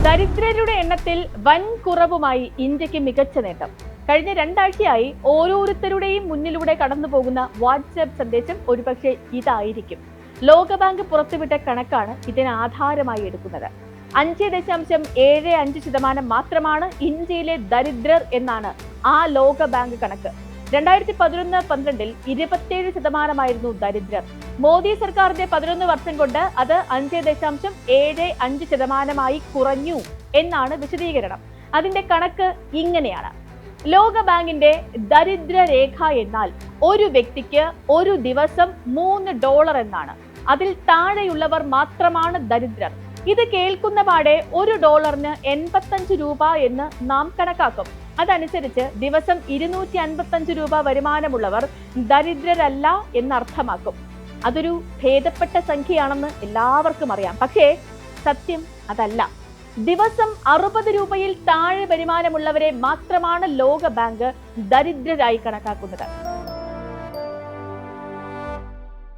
ദരിദ്രരുടെ എണ്ണത്തിൽ വൻ കുറവുമായി ഇന്ത്യക്ക് മികച്ച നേട്ടം. കഴിഞ്ഞ രണ്ടാഴ്ചയായി ഓരോരുത്തരുടെയും മുന്നിലൂടെ കടന്നുപോകുന്ന വാട്സ്ആപ്പ് സന്ദേശം ഒരുപക്ഷെ ഇതായിരിക്കും. ലോകബാങ്ക് പുറത്തുവിട്ട കണക്കാണ് ഇതിന് ആധാരമായി എടുക്കുന്നത്. 5.75% മാത്രമാണ് ഇന്ത്യയിലെ ദരിദ്രർ എന്നാണ് ആ ലോകബാങ്ക് കണക്ക്. 2011-12 27% ദരിദ്രർ. മോദി സർക്കാരിന്റെ 11 വർഷം കൊണ്ട് അത് 5.75% കുറഞ്ഞു എന്നാണ് വിശദീകരണം. അതിന്റെ കണക്ക് ഇങ്ങനെയാണ്. ലോകബാങ്കിന്റെ ദരിദ്ര രേഖ എന്നാൽ ഒരു വ്യക്തിക്ക് ഒരു ദിവസം $3 എന്നാണ്. അതിൽ താഴെയുള്ളവർ മാത്രമാണ് ദരിദ്രർ. ഇത് കേൾക്കുന്ന പാടെ $1 85 എന്ന് നാം കണക്കാക്കും. അതനുസരിച്ച് ദിവസം 255 രൂപ വരുമാനമുള്ളവർ ദരിദ്രരല്ല എന്നർത്ഥമാക്കും. അതൊരു ഭേദപ്പെട്ട സംഖ്യയാണെന്ന് എല്ലാവർക്കും അറിയാം. പക്ഷേ സത്യം അതല്ല. ദിവസം 60 രൂപയിൽ താഴെ വരുമാനമുള്ളവരെ മാത്രമാണ് ലോകബാങ്ക് ദരിദ്രരായി കണക്കാക്കുന്നത്.